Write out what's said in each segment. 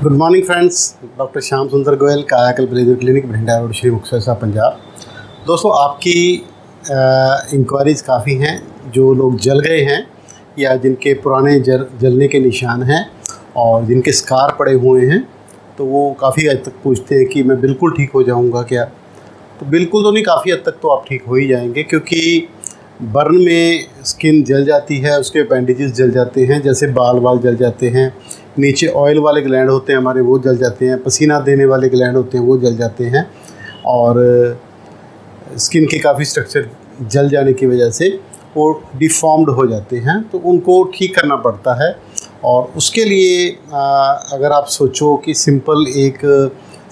Good morning friends, doctor Shyam Sundar Goyal, Kayakalp laser clinic, Bathinda road, Shri Muktsar Sahib, Punjab. दोस्तों, आपकी enquiries काफ़ी हैं। जो लोग जल गए हैं या जिनके पुराने जलने के निशान हैं और जिनके स्कार पड़े हुए हैं, तो वो काफ़ी हद तक पूछते हैं कि मैं बिल्कुल ठीक हो जाऊंगा क्या। तो बिल्कुल तो नहीं, काफ़ी हद तक तो आप ठीक हो ही जाएंगे, क्योंकि बर्न में स्किन जल जाती है, उसके अपेंडिजेस जल जाते हैं, जैसे बाल जल जाते हैं, नीचे ऑयल वाले ग्लैंड होते हैं हमारे, वो जल जाते हैं, पसीना देने वाले ग्लैंड होते हैं वो जल जाते हैं, और स्किन के काफ़ी स्ट्रक्चर जल जाने की वजह से वो डिफॉर्म्ड हो जाते हैं, तो उनको ठीक करना पड़ता है। और उसके लिए अगर आप सोचो कि सिंपल एक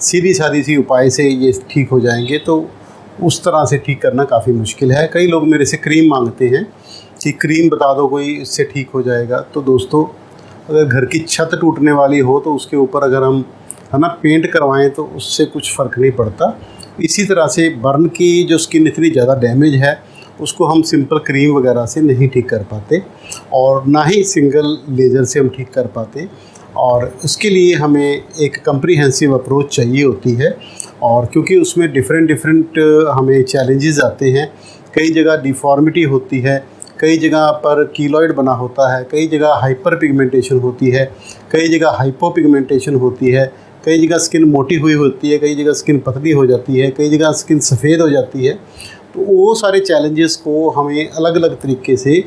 सीधी सादी सी उपाय से ये ठीक हो जाएंगे, तो उस तरह से ठीक करना काफ़ी मुश्किल है। कई लोग मेरे से क्रीम मांगते हैं कि क्रीम बता दो कोई, इससे ठीक हो जाएगा। तो दोस्तों, अगर घर की छत टूटने वाली हो तो उसके ऊपर अगर हम पेंट करवाएं तो उससे कुछ फ़र्क नहीं पड़ता। इसी तरह से बर्न की जो स्किन इतनी ज़्यादा डैमेज है, उसको हम सिंपल क्रीम वगैरह से नहीं ठीक कर पाते, और ना ही सिंगल लेज़र से हम ठीक कर पाते। और उसके लिए हमें एक कम्प्रीहेंसिव अप्रोच चाहिए होती है, और क्योंकि उसमें डिफरेंट हमें चैलेंजेस आते हैं। कई जगह डिफॉर्मिटी होती है, कई जगह पर कीलॉइड बना होता है, कई जगह हाइपर पिगमेंटेशन होती है, कई जगह हाइपो पिगमेंटेशन होती है, कई जगह स्किन मोटी हुई होती है, कई जगह स्किन पतली हो जाती है, कई जगह स्किन सफ़ेद हो जाती है। तो वो सारे चैलेंजेस को हमें अलग अलग तरीके से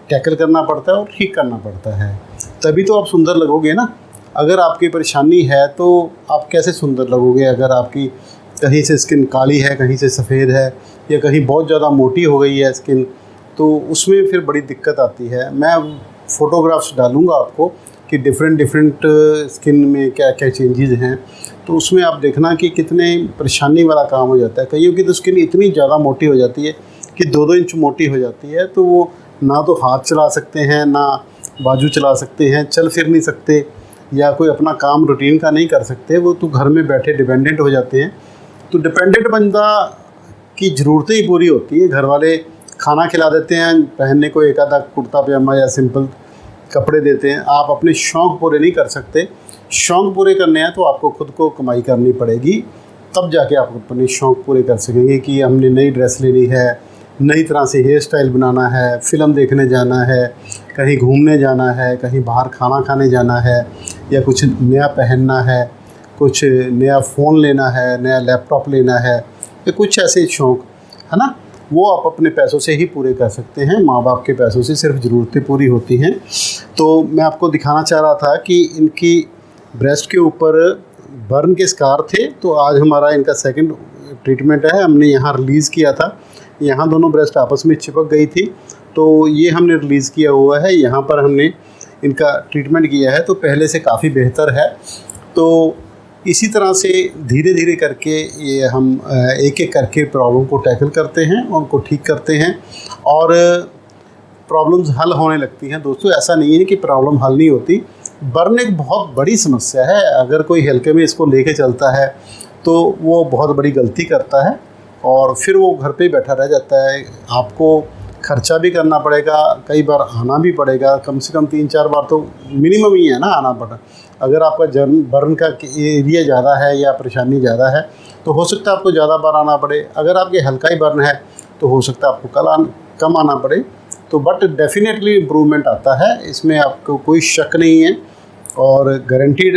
टैकल करना पड़ता है और ठीक करना पड़ता है, तभी तो आप सुंदर लगोगे ना। अगर आपकी परेशानी है तो आप कैसे सुंदर लगोगे? अगर आपकी कहीं से स्किन काली है, कहीं से सफ़ेद है, या कहीं बहुत ज़्यादा मोटी हो गई है स्किन, तो उसमें फिर बड़ी दिक्कत आती है। मैं फ़ोटोग्राफ्स डालूँगा आपको कि डिफरेंट स्किन में क्या क्या चेंजेस हैं, तो उसमें आप देखना कि कितने परेशानी वाला काम हो जाता है। कईयों की तो स्किन इतनी ज़्यादा मोटी हो जाती है कि 2-2 इंच मोटी हो जाती है, तो वो ना तो हाथ चला सकते हैं, ना बाजू चला सकते हैं, चल फिर नहीं सकते, या कोई अपना काम रूटीन का नहीं कर सकते, वो तो घर में बैठे डिपेंडेंट हो जाते हैं। तो डिपेंडेंट बंदा की ज़रूरतें ही पूरी होती हैं। घर वाले खाना खिला देते हैं, पहनने को एक आधा कुर्ता पजामा या सिंपल कपड़े देते हैं, आप अपने शौक़ पूरे नहीं कर सकते। शौक़ पूरे करने हैं तो आपको खुद को कमाई करनी पड़ेगी, तब जाके आप अपने शौक़ पूरे कर सकेंगे। कि हमने नई ड्रेस लेनी है, नई तरह से हेयर स्टाइल बनाना है, फ़िल्म देखने जाना है, कहीं घूमने जाना है, कहीं बाहर खाना खाने जाना है, या कुछ नया पहनना है, कुछ नया फ़ोन लेना है, नया लैपटॉप लेना है, या कुछ ऐसे शौक़ है ना, वो आप अपने पैसों से ही पूरे कर सकते हैं। माँ बाप के पैसों से सिर्फ ज़रूरतें पूरी होती हैं। तो मैं आपको दिखाना चाह रहा था कि इनकी ब्रेस्ट के ऊपर बर्न के स्कार थे, तो आज हमारा इनका सेकंड ट्रीटमेंट है। हमने यहाँ रिलीज़ किया था, यहाँ दोनों ब्रेस्ट आपस में चिपक गई थी, तो ये हमने रिलीज़ किया हुआ है। यहाँ पर हमने इनका ट्रीटमेंट किया है, तो पहले से काफ़ी बेहतर है। तो इसी तरह से धीरे धीरे करके ये हम एक एक करके प्रॉब्लम को टैकल करते हैं, उनको ठीक करते हैं, और प्रॉब्लम्स हल होने लगती हैं। दोस्तों, ऐसा नहीं है कि प्रॉब्लम हल नहीं होती। बर्न एक बहुत बड़ी समस्या है। अगर कोई हल्के में इसको लेके चलता है तो वो बहुत बड़ी गलती करता है, और फिर वो घर पे ही बैठा रह जाता है। आपको खर्चा भी करना पड़ेगा, कई बार आना भी पड़ेगा, कम से कम 3-4 बार तो मिनिमम ही है ना आना पड़ा। अगर आपका बर्न का एरिया ज़्यादा है या परेशानी ज़्यादा है, तो हो सकता है आपको ज़्यादा बार आना पड़े। अगर आपके हल्का ही बर्न है तो हो सकता है आपको कम आना पड़े। तो बट डेफिनेटली इम्प्रूवमेंट आता है, इसमें आपको कोई शक नहीं है, और गारंटीड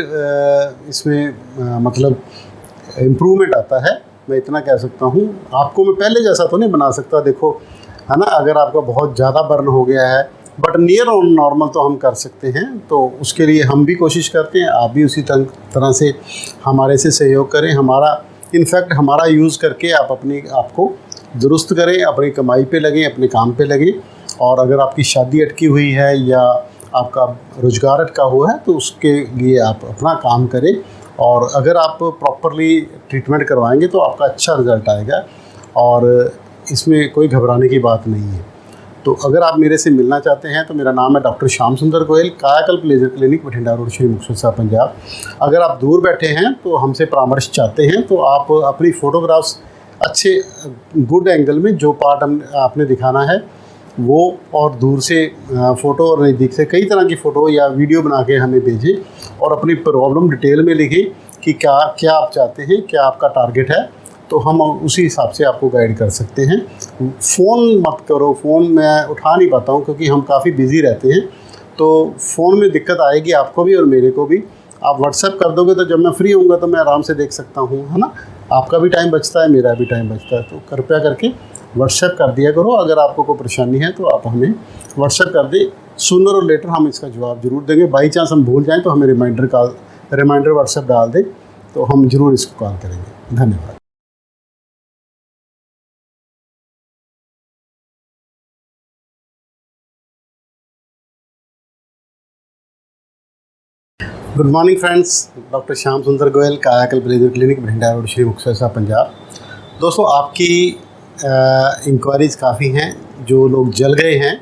इसमें मतलब इम्प्रूवमेंट आता है। मैं इतना कह सकता हूँ। आपको मैं पहले जैसा तो नहीं बना सकता, देखो है ना। अगर आपका बहुत ज़्यादा बर्न हो गया है, बट नियर ऑन नॉर्मल तो हम कर सकते हैं। तो उसके लिए हम भी कोशिश करते हैं, आप भी उसी तरह से हमारे से सहयोग करें। हमारा यूज़ करके आप अपनी आपको दुरुस्त करें, अपनी कमाई पे लगें, अपने काम पे लगें। और अगर आपकी शादी अटकी हुई है या आपका रोज़गार अटका हुआ है, तो उसके लिए आप अपना काम करें, और अगर आप प्रॉपरली ट्रीटमेंट करवाएंगे तो आपका अच्छा रिज़ल्ट आएगा, और इसमें कोई घबराने की बात नहीं है। तो अगर आप मेरे से मिलना चाहते हैं तो मेरा नाम है doctor Shyam Sundar Goyal, Kayakalp laser clinic, Bathinda road, Shri Muktsar Sahib, Punjab. अगर आप दूर बैठे हैं तो हमसे परामर्श चाहते हैं, तो आप अपनी फ़ोटोग्राफ्स अच्छे गुड एंगल में जो पार्ट आपने दिखाना है वो और दूर से फ़ोटो और नज़दीक से कई तरह की फ़ोटो या वीडियो बना के हमें भेजें और अपनी प्रॉब्लम डिटेल में लिखें कि क्या क्या आप चाहते हैं, क्या आपका टारगेट है, तो हम उसी हिसाब से आपको गाइड कर सकते हैं। फ़ोन मत करो, फ़ोन मैं उठा नहीं पाता हूँ क्योंकि हम काफ़ी बिज़ी रहते हैं, तो फ़ोन में दिक्कत आएगी आपको भी और मेरे को भी। आप व्हाट्सएप कर दोगे तो जब मैं फ्री होऊंगा तो मैं आराम से देख सकता हूँ, है ना। आपका भी टाइम बचता है, मेरा भी टाइम बचता है, तो कृपया करके व्हाट्सएप कर दिया करो। अगर आपको कोई परेशानी है तो आप हमें व्हाट्सएप कर दें, सूनर और लेटर हम इसका जवाब ज़रूर देंगे। बाई चांस हम भूल जाएँ तो हमें रिमाइंडर व्हाट्सएप डाल दें, तो हम ज़रूर इसको कॉल करेंगे। धन्यवाद। Good morning friends, doctor Shyam Sundar Goyal, कायाकल्प laser clinic, Bathinda road, Shri Muktsar Sahib, Punjab. दोस्तों, आपकी इंक्वायरीज़ काफ़ी हैं। जो लोग जल गए हैं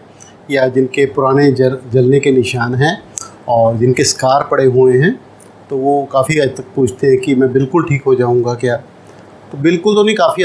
या जिनके पुराने जलने के निशान हैं और जिनके स्कार पड़े हुए हैं, तो वो काफ़ी हद तक पूछते हैं कि मैं बिल्कुल ठीक हो जाऊंगा क्या। तो बिल्कुल तो नहीं, काफ़ी